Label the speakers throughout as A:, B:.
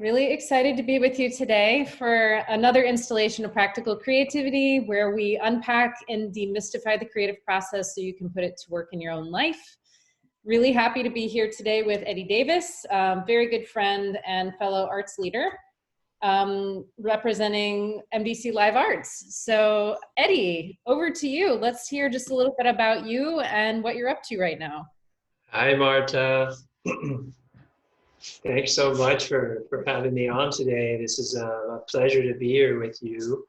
A: Really excited to be with you today for another installation of Practical Creativity, where we unpack and demystify the creative process so you can put it to work in your own life. Really happy to be here today with Eddy Davis, very good friend and fellow arts leader, representing MDC Live Arts. So Eddy, over to you. Let's hear just a little bit about you and what you're up to right now.
B: Hi, Marta. Thanks so much for having me on today. This is a pleasure to be here with you.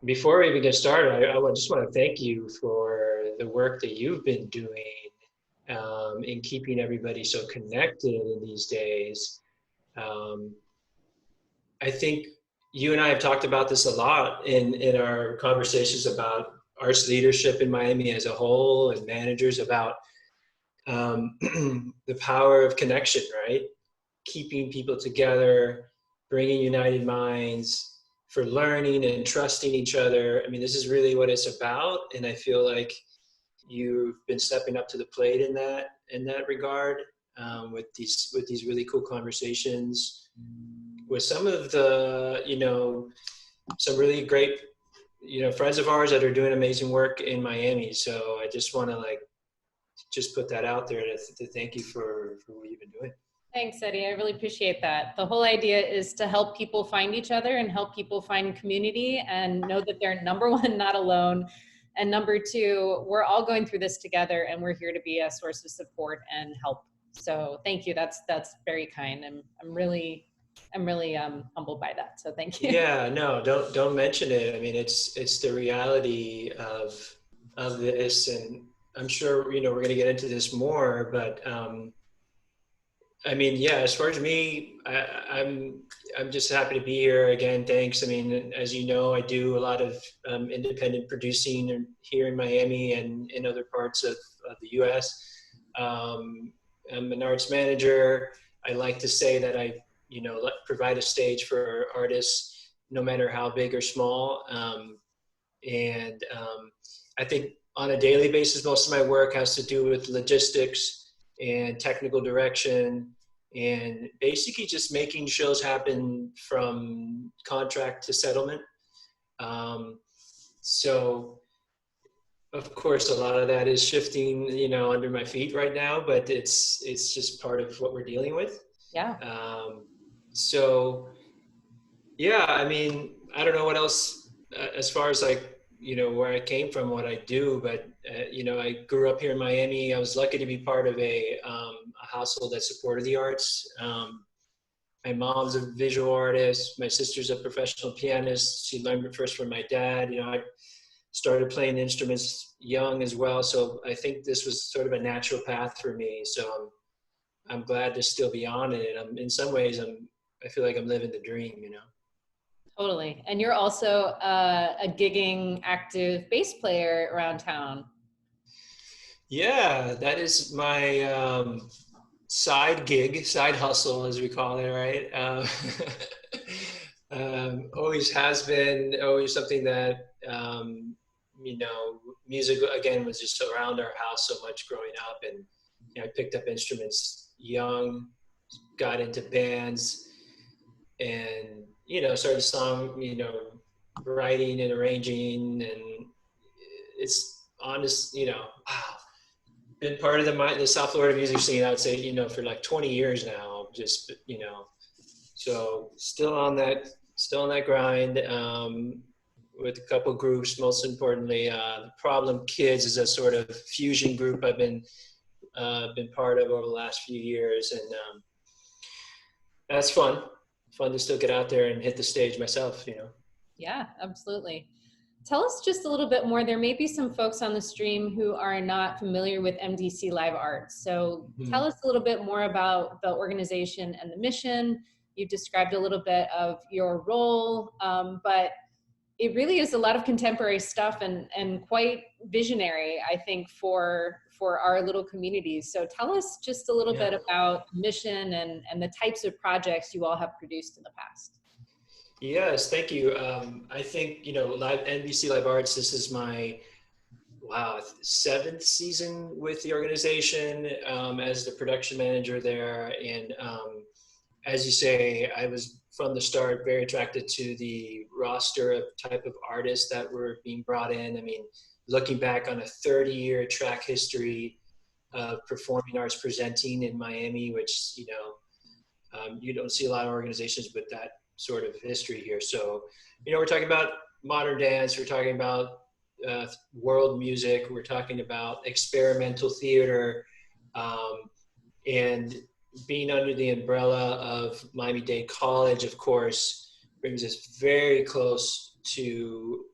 B: Before we even get started, I just want to thank you for the work that you've been doing in keeping everybody so connected in these days. I think you and I have talked about this a lot in our conversations about arts leadership in Miami as a whole and managers about the power of connection, right? Keeping people together, bringing united minds for learning and trusting each other. I mean, this is really what it's about. And I feel like you've been stepping up to the plate in that regard, with these really cool conversations with some of the, some really great, friends of ours that are doing amazing work in Miami. So I just want to just put that out there to thank you for what you've been doing.
A: Thanks, Eddy. I really appreciate that. The whole idea is to help people find each other and help people find community and know that they're, number one, not alone. And number two, we're all going through this together and we're here to be a source of support and help. So thank you. That's very kind. I'm really humbled by that. So thank you.
B: Yeah, no, don't mention it. I mean, it's the reality of this, and I'm sure, we're going to get into this more, but I mean, yeah, as far as me, I'm just happy to be here again. Thanks. I mean, as you know, I do a lot of independent producing here in Miami and in other parts of the US. I'm an arts manager. I like to say that I, provide a stage for artists, no matter how big or small. I think on a daily basis, most of my work has to do with logistics and technical direction and basically just making shows happen from contract to settlement. So of course, a lot of that is shifting, under my feet right now, but it's just part of what we're dealing with.
A: Yeah.
B: So yeah, I mean, I don't know what else, as far as where I came from, what I do, but I grew up here in Miami. I was lucky to be part of a household that supported the arts. My mom's a visual artist. My sister's a professional pianist. She learned it first from my dad. I started playing instruments young as well. So I think this was sort of a natural path for me. So I'm glad to still be on it. In some ways, I feel like I'm living the dream,
A: Totally. And you're also a gigging active bass player around town.
B: Yeah, that is my side hustle, as we call it, right? Always has been, always something that, music, again, was just around our house so much growing up. And I picked up instruments young, got into bands, and started writing and arranging, and it's honest, been part of the South Florida music scene, I would say, for like 20 years now, just, so still on that grind, with a couple groups. Most importantly, the Problem Kids is a sort of fusion group I've been part of over the last few years, and that's fun to still get out there and hit the stage myself,
A: Yeah, absolutely. Tell us just a little bit more. There may be some folks on the stream who are not familiar with MDC Live Arts. So tell us a little bit more about the organization and the mission. You described a little bit of your role, but it really is a lot of contemporary stuff and quite visionary, I think, for our little communities. So tell us just a little bit about the mission and the types of projects you all have produced in the past.
B: Yes, thank you. I think, MDC Live Arts, this is my, 7th season with the organization, as the production manager there. And as you say, I was from the start very attracted to the roster of type of artists that were being brought in. I mean, looking back on a 30-year track history of performing arts presenting in Miami, which, you don't see a lot of organizations with that sort of history here. So, we're talking about modern dance, we're talking about world music, we're talking about experimental theater, and being under the umbrella of Miami-Dade College, of course, brings us very close to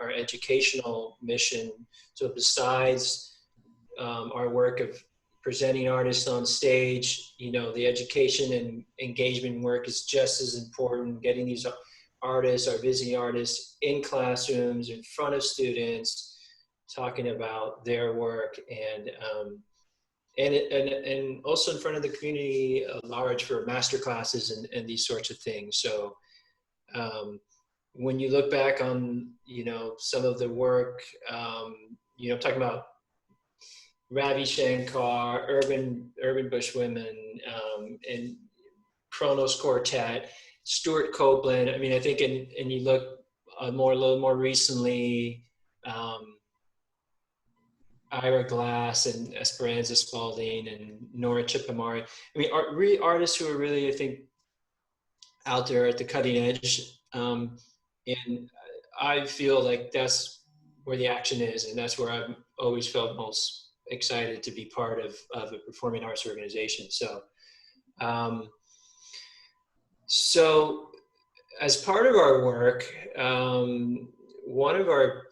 B: our educational mission. So besides our work of presenting artists on stage, the education and engagement work is just as important. Getting these artists, our visiting artists, in classrooms, in front of students, talking about their work, and also in front of the community at large for master classes and these sorts of things. So when you look back on, some of the work, talking about Ravi Shankar, Urban Bush Women, and Kronos Quartet, Stuart Copeland. I mean, I think, and you look a little more recently, Ira Glass and Esperanza Spalding and Nora Chipamari. I mean, really artists who are really, I think, out there at the cutting edge. And I feel like that's where the action is, and that's where I've always felt most excited to be part of a performing arts organization. So, so as part of our work, one of our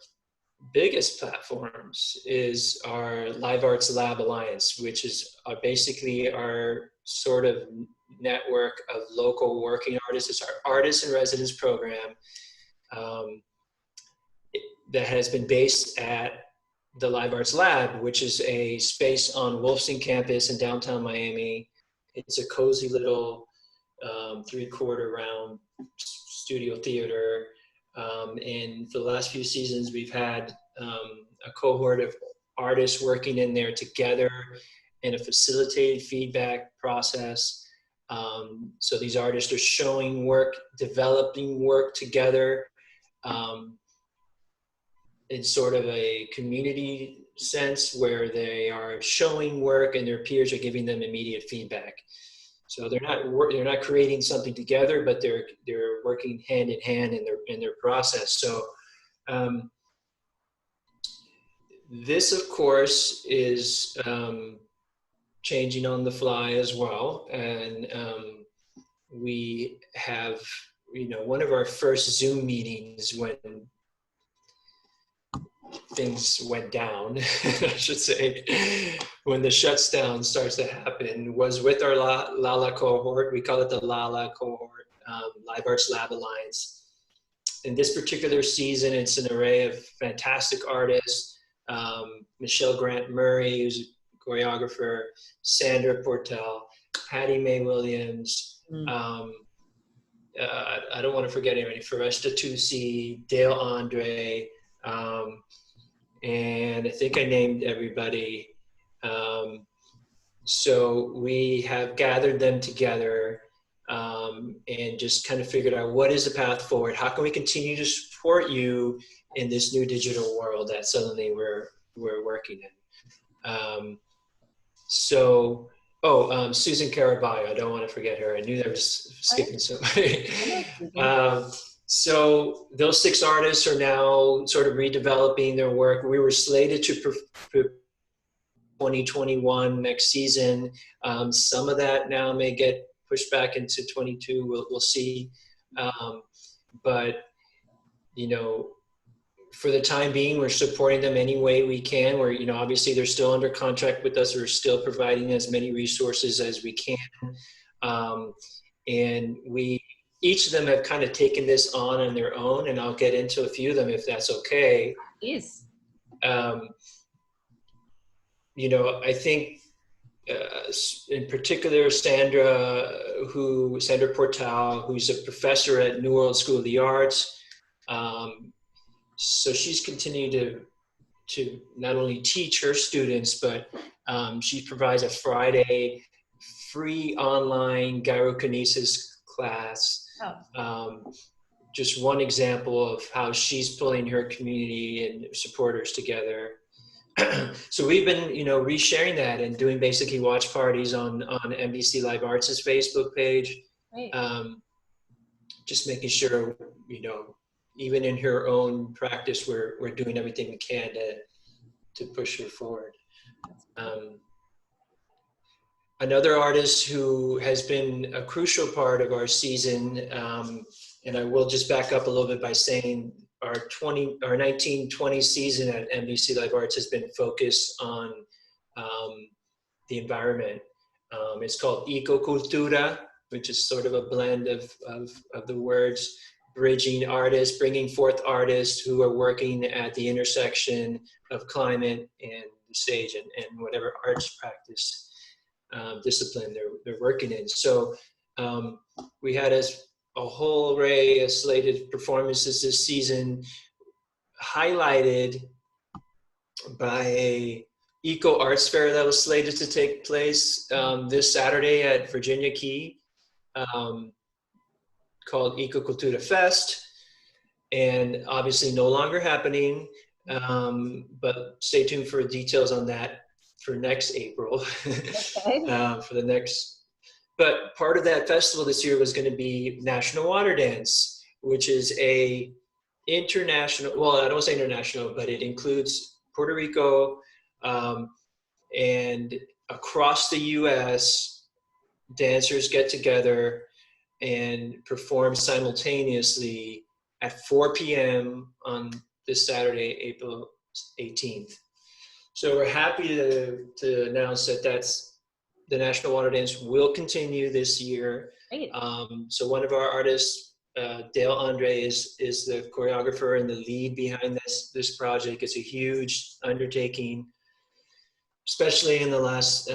B: biggest platforms is our Live Arts Lab Alliance, which is basically our sort of network of local working artists. It's our Artists in Residence program that has been based at the Live Arts Lab, which is a space on Wolfson campus in downtown Miami. It's a cozy little 3/4 round studio theater. And for the last few seasons, we've had a cohort of artists working in there together in a facilitated feedback process. So these artists are showing work, developing work together in sort of a community sense where they are showing work and their peers are giving them immediate feedback. So they're not creating something together, but they're working hand in hand in their process. So this, of course, is changing on the fly as well, and we have, one of our first Zoom meetings when things went down, I should say, when the shutdown starts to happen, was with our LALA Cohort. We call it the LALA Cohort, Live Arts Lab Alliance. In this particular season, it's an array of fantastic artists. Michelle Grant Murray, who's a choreographer, Sandra Portel, Patty Mae Williams, I don't want to forget anybody, Foresta Tusi, Dale Andre, and I think I named everybody. So we have gathered them together and just kind of figured out what is the path forward. How can we continue to support you in this new digital world that suddenly we're working in? Susan Caraballo, I don't want to forget her. I knew I was skipping somebody. So those 6 artists are now sort of redeveloping their work. We were slated to 2021 next season. Some of that now may get pushed back into 22. We'll see. But for the time being, we're supporting them any way we can. We're, obviously they're still under contract with us. We're still providing as many resources as we can. And each of them have kind of taken this on their own, and I'll get into a few of them if that's okay.
A: Yes.
B: I think in particular, Sandra Portal, who's a professor at New World School of the Arts. So she's continuing to not only teach her students, but she provides a Friday free online gyrokinesis class.
A: Oh.
B: Just one example of how she's pulling her community and supporters together. So we've been, resharing that and doing basically watch parties on MDC Live Arts' Facebook page.
A: Great.
B: Just making sure, even in her own practice, we're doing everything we can to push her forward. Another artist who has been a crucial part of our season, and I will just back up a little bit by saying our 1920 season at MDC Live Arts has been focused on the environment. It's called Ecocultura, which is sort of a blend of the words, bridging artists, bringing forth artists who are working at the intersection of climate and the stage and whatever arts practice discipline they're working in. So we had a whole array of slated performances this season, highlighted by a eco arts fair that was slated to take place this Saturday at Virginia Key, called Ecocultura Fest, and obviously no longer happening, but stay tuned for details on that for next April.
A: Okay.
B: For the next, but part of that festival this year was going to be National Water Dance, which is a international, well, I don't say international, but it includes Puerto Rico, and across the US, dancers get together and perform simultaneously at 4 p.m. on this Saturday, April 18th. So we're happy to announce that the National Water Dance will continue this year.
A: Great.
B: So one of our artists, Dale Andre, is the choreographer and the lead behind this project. It's a huge undertaking, especially in the last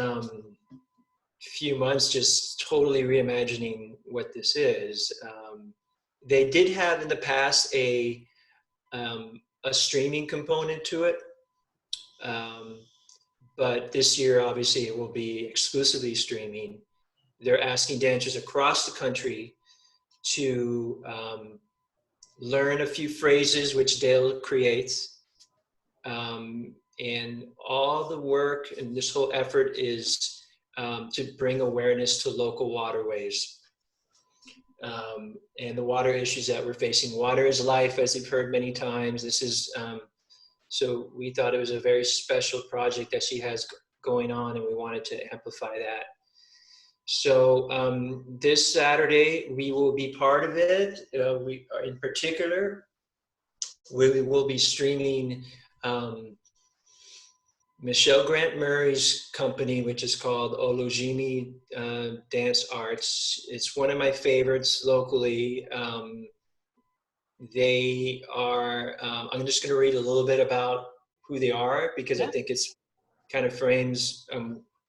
B: few months, just totally reimagining what this is. They did have in the past a streaming component to it. But this year, obviously, it will be exclusively streaming. They're asking dancers across the country to learn a few phrases which Dale creates. And all the work and this whole effort is to bring awareness to local waterways and the water issues that we're facing. Water is life, as you've heard many times. This is so we thought it was a very special project that she has going on, and we wanted to amplify that. So this Saturday, we will be part of it. We are, in particular, we will be streaming Michelle Grant Murray's company, which is called Olujimi Dance Arts. It's one of my favorites locally. They are, I'm just going to read a little bit about who they are, because I think it's kind of frames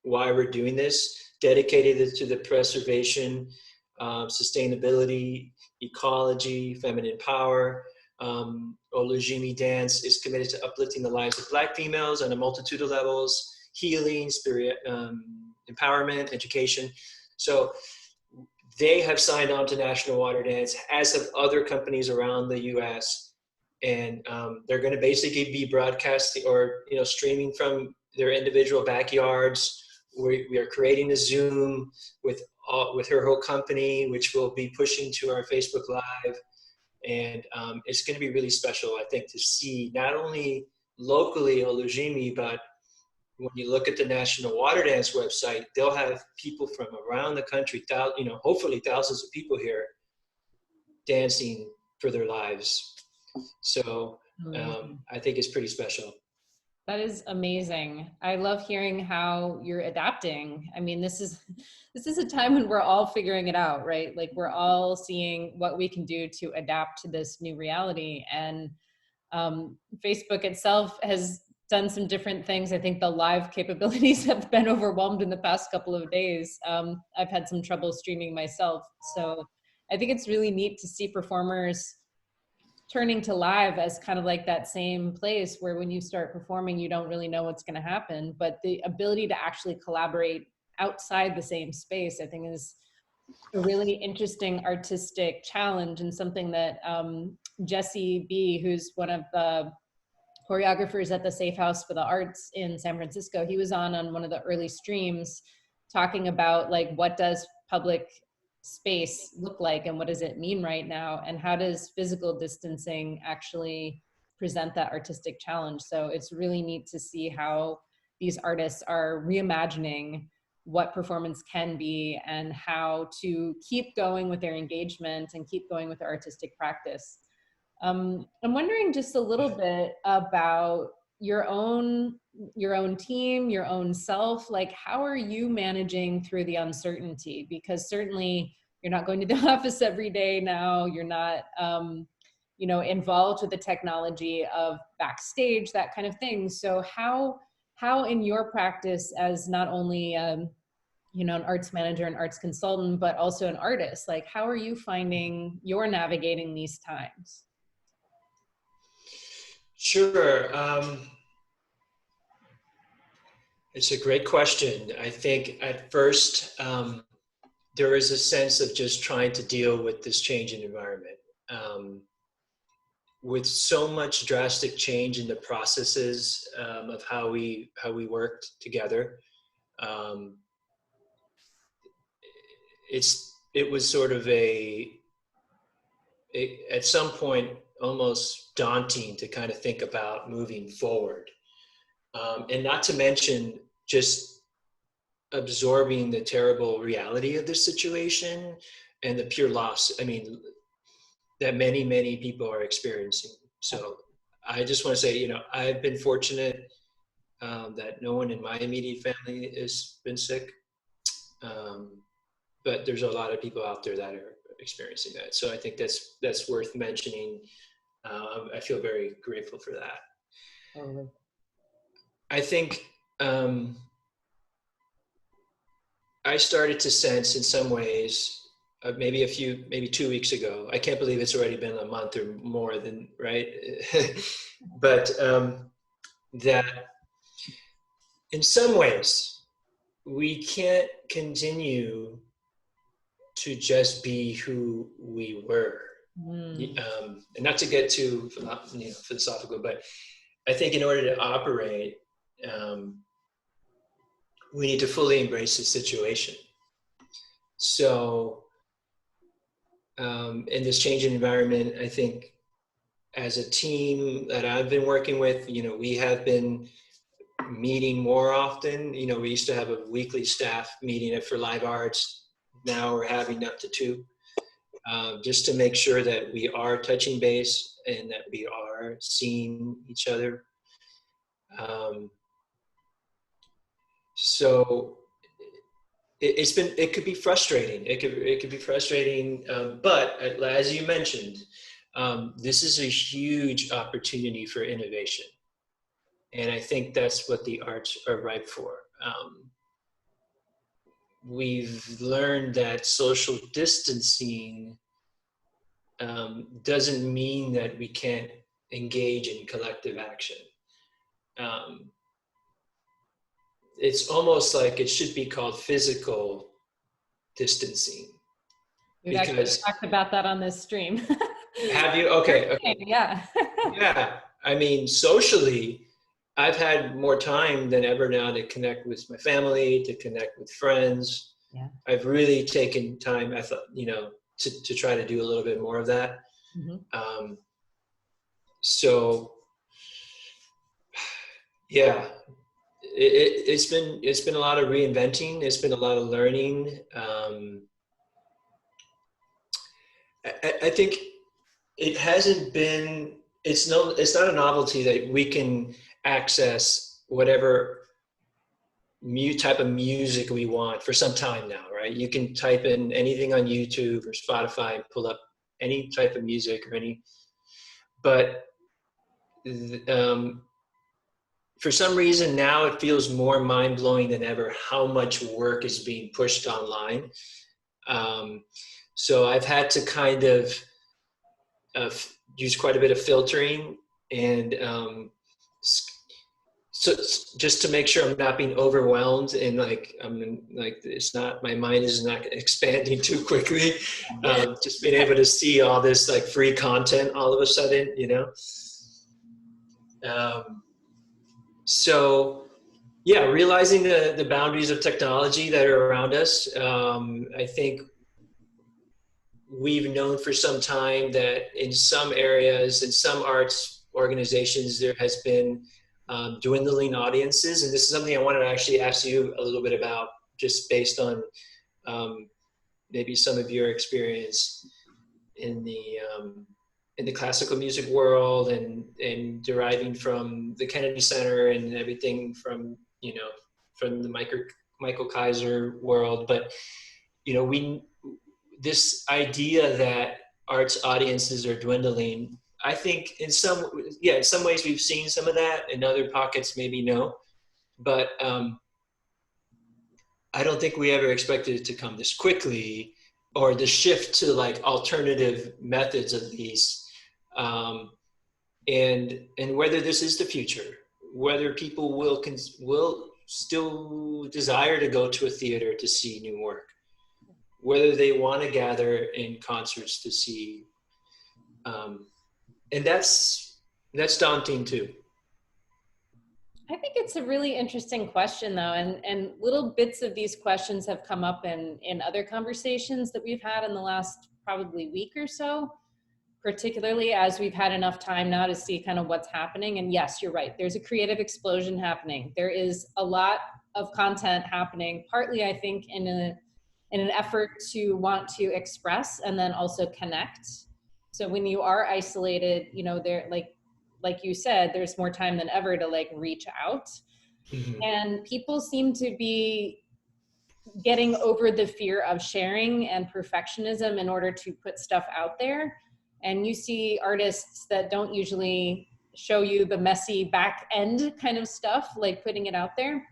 B: why we're doing this. Dedicated to the preservation, sustainability, ecology, feminine power. Olujimi Dance is committed to uplifting the lives of Black females on a multitude of levels: healing, spirit, empowerment, education. So they have signed on to National Water Dance, as have other companies around the U.S. And they're going to basically be broadcasting or streaming from their individual backyards. We are creating a Zoom with her whole company, which we'll be pushing to our Facebook Live. And it's going to be really special, I think, to see not only locally Olujimi, but when you look at the National Water Dance website, they'll have people from around the country, hopefully thousands of people here dancing for their lives. So I think it's pretty special.
A: That is amazing. I love hearing how you're adapting. I mean, this is a time when we're all figuring it out, right? Like, we're all seeing what we can do to adapt to this new reality. And Facebook itself has done some different things. I think the live capabilities have been overwhelmed in the past couple of days. I've had some trouble streaming myself. So I think it's really neat to see performers turning to live as kind of like that same place where when you start performing, you don't really know what's going to happen, but the ability to actually collaborate outside the same space, I think is a really interesting artistic challenge, and something that Jesse B, who's one of the choreographers at the Safe House for the Arts in San Francisco, he was on one of the early streams talking about like, what does public space look like and what does it mean right now, and how does physical distancing actually present that artistic challenge. So it's really neat to see how these artists are reimagining what performance can be and how to keep going with their engagement and keep going with their artistic practice. I'm wondering just a little bit about your own team, your own self. Like, how are you managing through the uncertainty? Because certainly you're not going to the office every day now. You're not, involved with the technology of backstage, that kind of thing. So how in your practice as not only an arts manager and arts consultant, but also an artist, like, how are you finding you're navigating these times?
B: Sure. It's a great question. I think at first, there is a sense of just trying to deal with this change in environment. With so much drastic change in the processes of how we worked together, it was sort of at some point almost daunting to kind of think about moving forward, and not to mention just absorbing the terrible reality of the situation and the pure loss, that many people are experiencing. So I just want to say, I've been fortunate that no one in my immediate family has been sick. But there's a lot of people out there that are experiencing that. So I think that's worth mentioning. I feel very grateful for that.
A: Totally.
B: I think I started to sense in some ways, maybe 2 weeks ago, I can't believe it's already been a month or more than, right? But that in some ways, we can't continue to just be who we were. And not to get too philosophical, but I think in order to operate, we need to fully embrace the situation. So in this changing environment, I think as a team that I've been working with, we have been meeting more often. We used to have a weekly staff meeting for Live Arts. Now we're having up to 2, just to make sure that we are touching base and that we are seeing each other. So it could be frustrating. It could be frustrating, but as you mentioned, this is a huge opportunity for innovation, and I think that's what the arts are ripe for. We've learned that social distancing doesn't mean that we can't engage in collective action. It's almost like it should be called physical distancing.
A: We've actually talked about that on this stream.
B: Have you? Okay.
A: Yeah.
B: Yeah. Socially, I've had more time than ever now to connect with my family, to connect with friends.
A: Yeah.
B: I've really taken time, I thought, to try to do a little bit more of that.
A: Mm-hmm.
B: So, yeah, it's been a lot of reinventing. It's been a lot of learning. I think it hasn't been. It's not a novelty that we can access whatever type of music we want for some time now, right? You can type in anything on YouTube or Spotify and pull up any type of music but for some reason now it feels more mind-blowing than ever how much work is being pushed online. So I've had to kind of use quite a bit of filtering and So just to make sure I'm not being overwhelmed and like it's not, my mind is not expanding too quickly. Just being able to see all this like free content all of a sudden, you know. So yeah, realizing the boundaries of technology that are around us. I think we've known for some time that in some areas, in some arts organizations, there has been dwindling audiences. And this is something I wanted to actually ask you a little bit about, just based on maybe some of your experience in the classical music world, and deriving from the Kennedy Center and everything from, you know, from the Michael Kaiser world. But, you know, this idea that arts audiences are dwindling, I think in some ways we've seen some of that, in other pockets maybe no, but I don't think we ever expected it to come this quickly, or the shift to like alternative methods at least, and whether this is the future, whether people will still desire to go to a theater to see new work, whether they want to gather in concerts to see, and that's daunting too.
A: I think it's a really interesting question, though, and little bits of these questions have come up in other conversations that we've had in the last probably week or so, particularly as we've had enough time now to see kind of what's happening. And yes, you're right, there's a creative explosion happening. There is a lot of content happening, partly I think in an effort to want to express and then also connect. So when you are isolated, you know, there, like you said, there's more time than ever to like reach out. Mm-hmm. And people seem to be getting over the fear of sharing and perfectionism in order to put stuff out there. And you see artists that don't usually show you the messy back end kind of stuff, like putting it out there.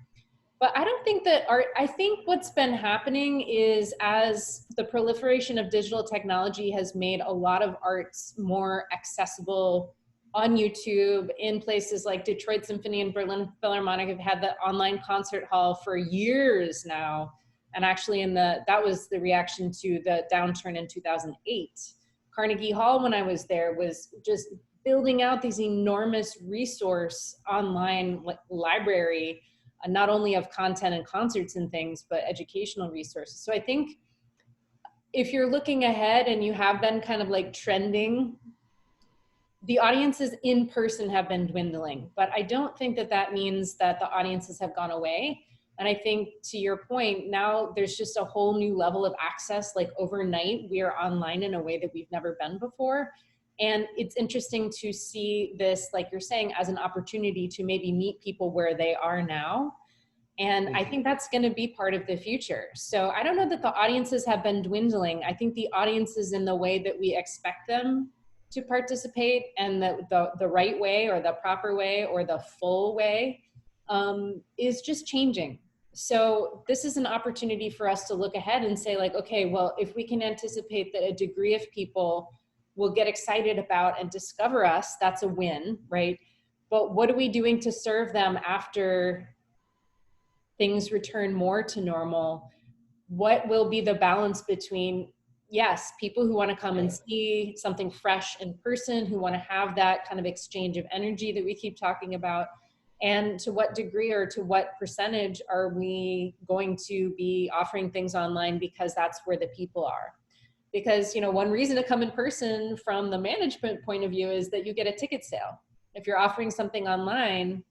A: But I don't think that art, I think what's been happening is, as the proliferation of digital technology has made a lot of arts more accessible on YouTube, in places like Detroit Symphony and Berlin Philharmonic have had the online concert hall for years now. And actually that was the reaction to the downturn in 2008. Carnegie Hall, when I was there, was just building out these enormous resource online library, not only of content and concerts and things, but educational resources. So I think if you're looking ahead and you have been kind of like trending, the audiences in person have been dwindling, but I don't think that that means that the audiences have gone away. And I think, to your point, now there's just a whole new level of access. Like overnight, we are online in a way that we've never been before. And it's interesting to see this, like you're saying, as an opportunity to maybe meet people where they are now. And I think that's going to be part of the future. So I don't know that the audiences have been dwindling. I think the audiences, in the way that we expect them to participate, and the right way or the proper way or the full way, is just changing. So this is an opportunity for us to look ahead and say, like, okay, well, if we can anticipate that a degree of people will get excited about and discover us, that's a win, right? But what are we doing to serve them after things return more to normal? What will be the balance between, yes, people who want to come and see something fresh in person, who want to have that kind of exchange of energy that we keep talking about, and to what degree or to what percentage are we going to be offering things online because that's where the people are? Because, you know, one reason to come in person from the management point of view is that you get a ticket sale. If you're offering something online,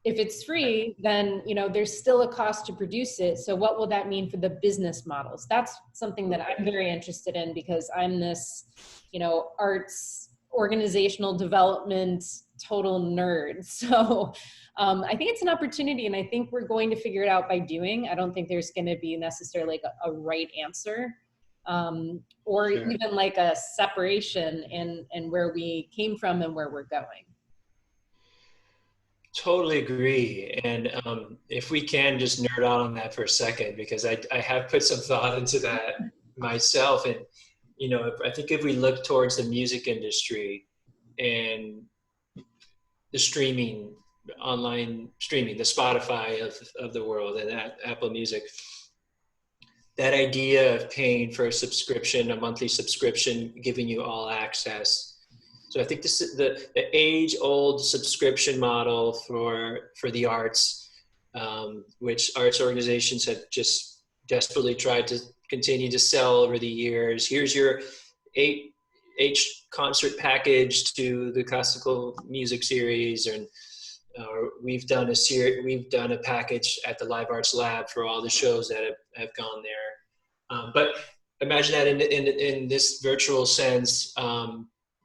A: if it's free, then, you know, there's still a cost to produce it. So what will that mean for the business models? That's something that I'm very interested in, because I'm this, you know, arts organizational development total nerd. So I think it's an opportunity, and I think we're going to figure it out by doing. I don't think there's going to be necessarily like a right answer, or sure, even like a separation in where we came from and where we're going.
B: Totally agree. And if we can just nerd out on that for a second, because I have put some thought into that myself. And, you know, I think if we look towards the music industry and the streaming online streaming, the Spotify of the world and Apple Music. That idea of paying for a subscription, a monthly subscription, giving you all access. So I think this is the age-old subscription model for the arts, which arts organizations have just desperately tried to continue to sell over the years. Here's your eight concert package to the classical music series, and we've done a package at the Live Arts Lab for all the shows that have gone there. But imagine that in this virtual sense,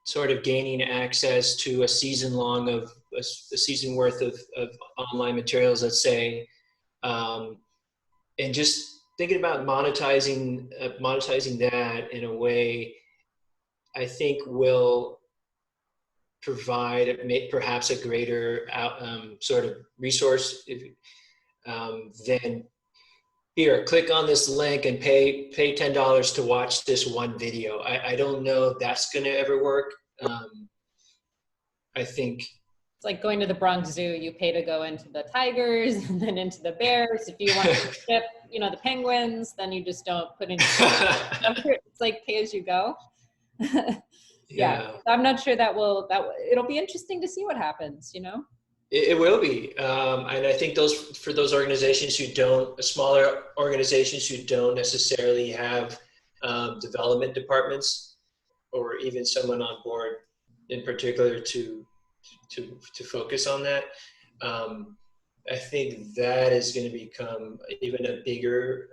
B: sort of gaining access to a season worth of online materials, let's say, and just thinking about monetizing that in a way, I think will provide perhaps a greater sort of resource than here, click on this link and pay $10 to watch this one video. I don't know if that's going to ever work. I think
A: it's like going to the Bronx Zoo. You pay to go into the tigers and then into the bears. If you want to ship, the penguins, then you just don't put in. It's like pay as you go. Yeah, I'm not sure it'll be interesting to see what happens.
B: It will be, and I think for those organizations smaller organizations who don't necessarily have development departments, or even someone on board in particular to focus on that, I think that is going to become even a bigger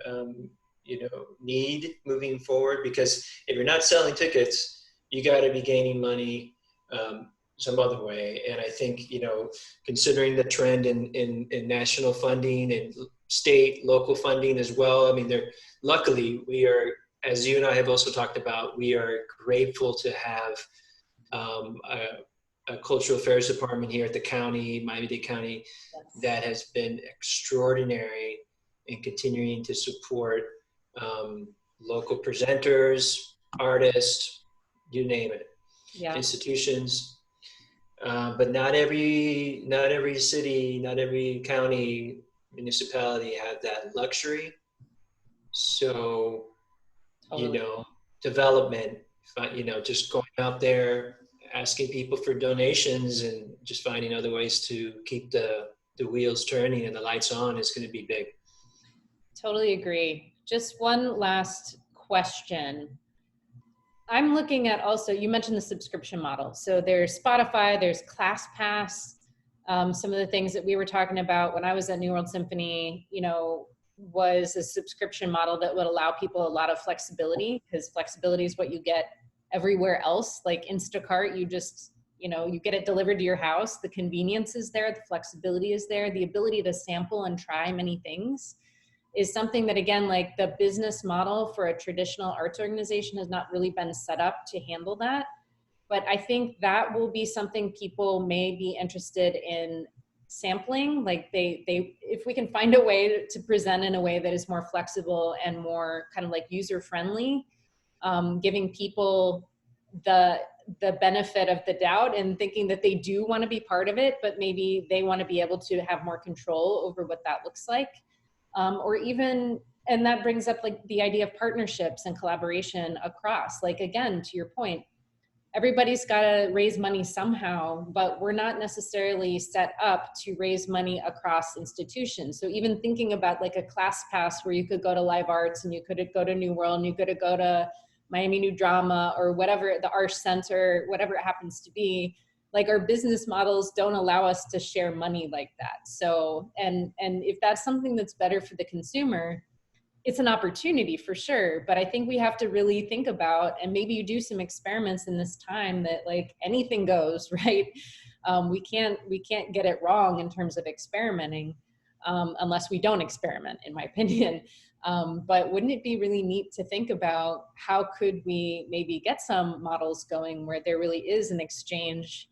B: need moving forward, because if you're not selling tickets, you got to be gaining money some other way. And I think, considering the trend in national funding and state, local funding as well, I mean, luckily we are, as you and I have also talked about, we are grateful to have a cultural affairs department here at the county, Miami-Dade County, that has been extraordinary in continuing to support local presenters, artists, you name it, institutions. But not every city, not every county, municipality have that luxury. So, development, just going out there, asking people for donations and just finding other ways to keep the wheels turning and the lights on is going to be big.
A: Totally agree. Just one last question. I'm looking at also, you mentioned the subscription model. So there's Spotify, there's ClassPass. Some of the things that we were talking about when I was at New World Symphony, was a subscription model that would allow people a lot of flexibility, because flexibility is what you get everywhere else. Like Instacart, you just, you get it delivered to your house. The convenience is there, the flexibility is there, the ability to sample and try many things is something that, again, like the business model for a traditional arts organization has not really been set up to handle that. But I think that will be something people may be interested in sampling. Like if we can find a way to present in a way that is more flexible and more kind of like user-friendly, giving people the benefit of the doubt and thinking that they do want to be part of it, but maybe they want to be able to have more control over what that looks like. Or even, and that brings up like the idea of partnerships and collaboration across, like, again, to your point, everybody's got to raise money somehow, but we're not necessarily set up to raise money across institutions. So even thinking about like a ClassPass where you could go to Live Arts and you could go to New World and you could go to Miami New Drama or whatever, the Arts Center, whatever it happens to be, like our business models don't allow us to share money like that. So, and if that's something that's better for the consumer, it's an opportunity for sure. But I think we have to really think about, and maybe you do some experiments in this time that like anything goes, right? We can't get it wrong in terms of experimenting unless we don't experiment, in my opinion. But wouldn't it be really neat to think about how could we maybe get some models going where there really is an exchange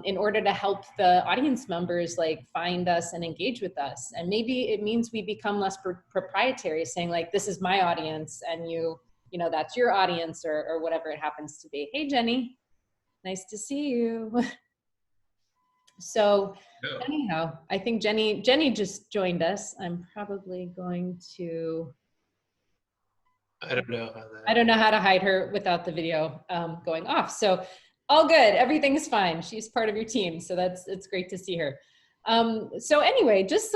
A: in order to help the audience members like find us and engage with us. And maybe it means we become less proprietary, saying like, this is my audience and you know, that's your audience or whatever it happens to be. Hey, Jenny, nice to see you. So
B: No.
A: anyhow, I think Jenny just joined us. I'm probably going to,
B: I don't know how that.
A: I don't know how to hide her without the video going off. So all good, everything's fine. She's part of your team, so it's great to see her. So anyway, just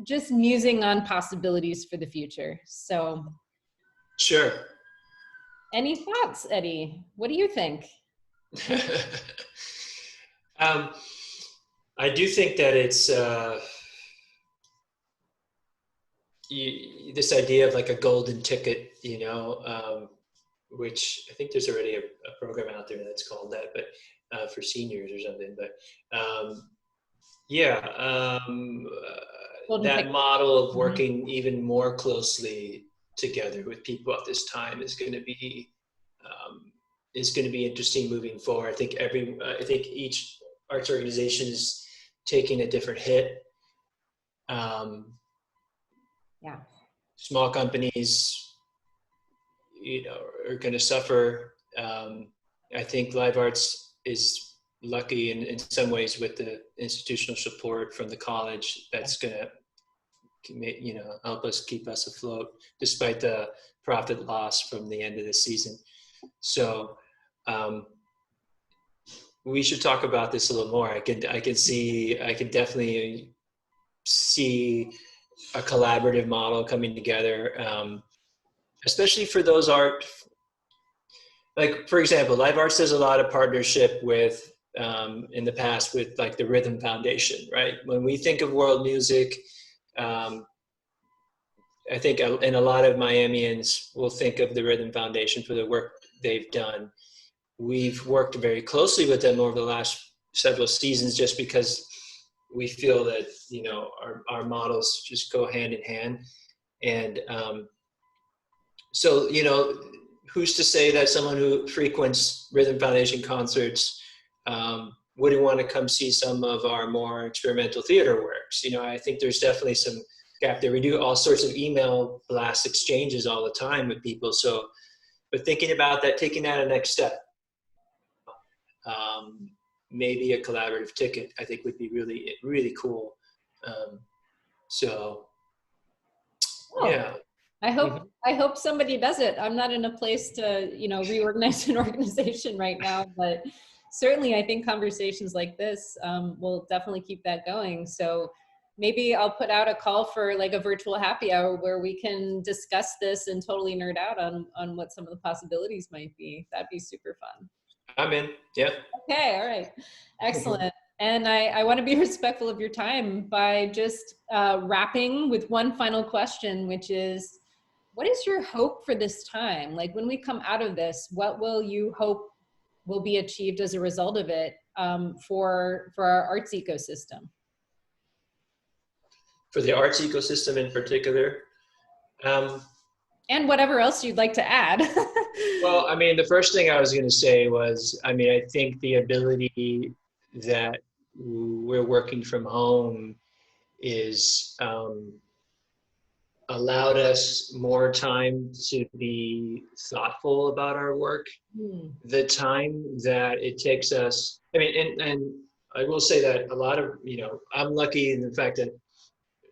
A: just musing on possibilities for the future. So
B: Sure.
A: any thoughts, Eddy? What do you think?
B: I do think that it's this idea of like a golden ticket, which I think there's already a program out there that's called that, but for seniors or something. But
A: Golden
B: that
A: ticket.
B: model of working even more closely together with people at this time is going to be interesting moving forward. I think each arts organization is taking a different hit.
A: Yeah.
B: Small companies, are going to suffer. I think Live Arts is lucky in some ways with the institutional support from the college that's going to, help us keep us afloat despite the profit loss from the end of the season. So we should talk about this a little more. I can definitely see a collaborative model coming together, especially for those art. Like, for example, Live Arts does a lot of partnership with, in the past, with like the Rhythm Foundation, right? When we think of world music, I think, and a lot of Miamians will think of the Rhythm Foundation for the work they've done. We've worked very closely with them over the last several seasons just because we feel that, our models just go hand in hand. And so, who's to say that someone who frequents Rhythm Foundation concerts wouldn't want to come see some of our more experimental theater works? I think there's definitely some gap there. We do all sorts of email blast exchanges all the time with people. So, but thinking about that, taking that a next step, maybe a collaborative ticket, I think would be really, really cool. Yeah.
A: I hope somebody does it. I'm not in a place to, reorganize an organization right now, but certainly I think conversations like this will definitely keep that going. So maybe I'll put out a call for like a virtual happy hour where we can discuss this and totally nerd out on what some of the possibilities might be. That'd be super fun.
B: I'm in. Yeah.
A: Okay. All right. Excellent. And I want to be respectful of your time by just wrapping with one final question, which is, what is your hope for this time? Like when we come out of this, what will you hope will be achieved as a result of it for our arts ecosystem?
B: For the arts ecosystem in particular?
A: And whatever else you'd like to add.
B: Well, I mean, the first thing I was going to say was, I think the ability that we're working from home is allowed us more time to be thoughtful about our work. The time that it takes us, and I will say that a lot of, I'm lucky in the fact that,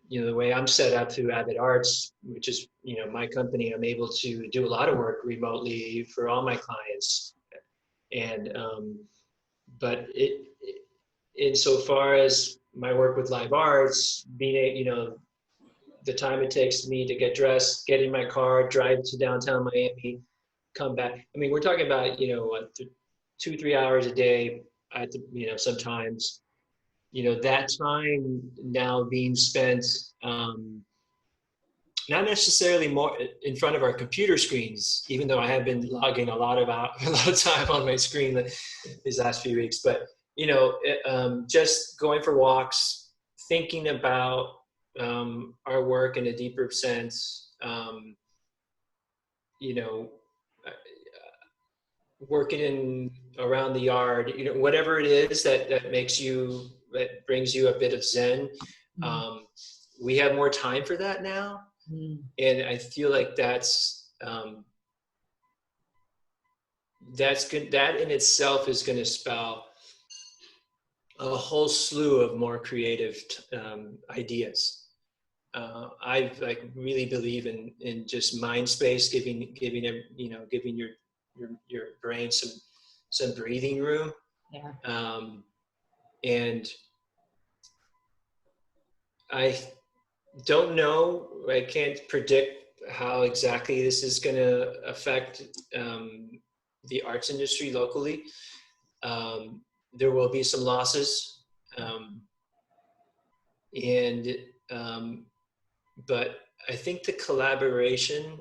B: the way I'm set up through Avid Arts, which is, my company, I'm able to do a lot of work remotely for all my clients. And, but insofar as my work with Live Arts, being, the time it takes me to get dressed, get in my car, drive to downtown Miami, come back. We're talking about, 2-3 hours a day at the, sometimes, that time now being spent, not necessarily more in front of our computer screens, even though I have been logging a lot of time on my screen these last few weeks, but, just going for walks, thinking about our work in a deeper sense, working around the yard, whatever it is that brings you a bit of zen. We have more time for that now. And I feel like that's good. That in itself is going to spell a whole slew of more creative ideas. I like really believe in just mind space, giving your brain some breathing room.
A: Yeah.
B: And I don't know, I can't predict how exactly this is going to affect the arts industry locally. There will be some losses, but I think the collaboration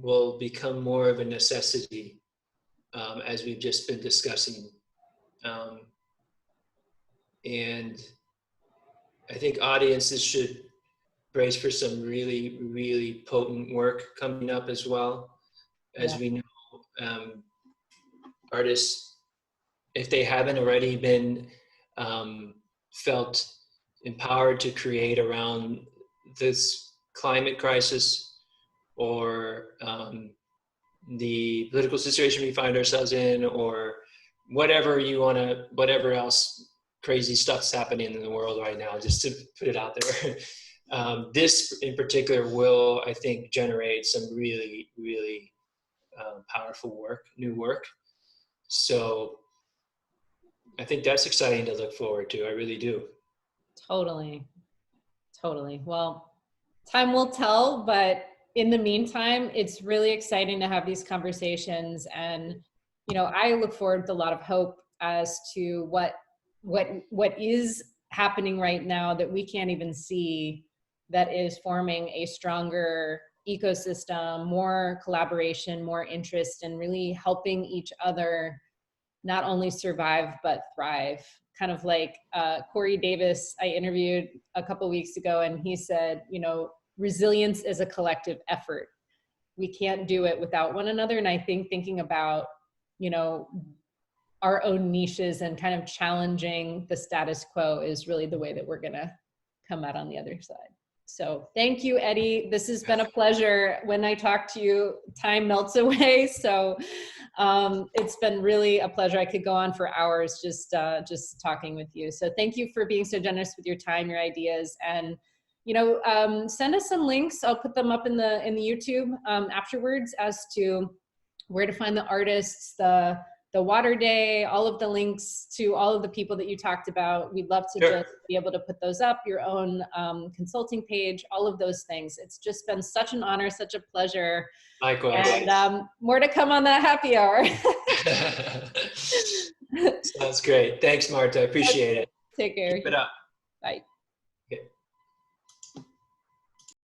B: will become more of a necessity, as we've just been discussing. And I think audiences should brace for some really, really potent work coming up as well. As we know, artists, if they haven't already been felt empowered to create around this climate crisis or the political situation we find ourselves in, or whatever else crazy stuff's happening in the world right now, just to put it out there. This in particular will, I think, generate some really, really powerful work, new work. So I think that's exciting to look forward to. I really do.
A: Totally. Totally. Well, time will tell, but in the meantime, it's really exciting to have these conversations. And, you know, I look forward with a lot of hope as to what is happening right now that we can't even see, that is forming a stronger ecosystem, more collaboration, more interest, and really helping each other not only survive, but thrive. Kind of like Corey Davis, I interviewed a couple weeks ago, and he said, you know, resilience is a collective effort. We can't do it without one another. And I think thinking about, you know, our own niches and kind of challenging the status quo is really the way that we're gonna come out on the other side. So thank you, Eddy. This has been a pleasure. When I talk to you, time melts away. So it's been really a pleasure. I could go on for hours just talking with you. So thank you for being so generous with your time, your ideas, and you know, send us some links. I'll put them up in the YouTube afterwards as to where to find the artists, the Water Day, all of the links to all of the people that you talked about. We'd love to just be able to put those up, your own consulting page, all of those things. It's just been such an honor, such a pleasure.
B: Likewise.
A: And more to come on that happy hour.
B: Sounds great. Thanks, Marte. I appreciate it.
A: Take care.
B: Keep it up.
A: Bye.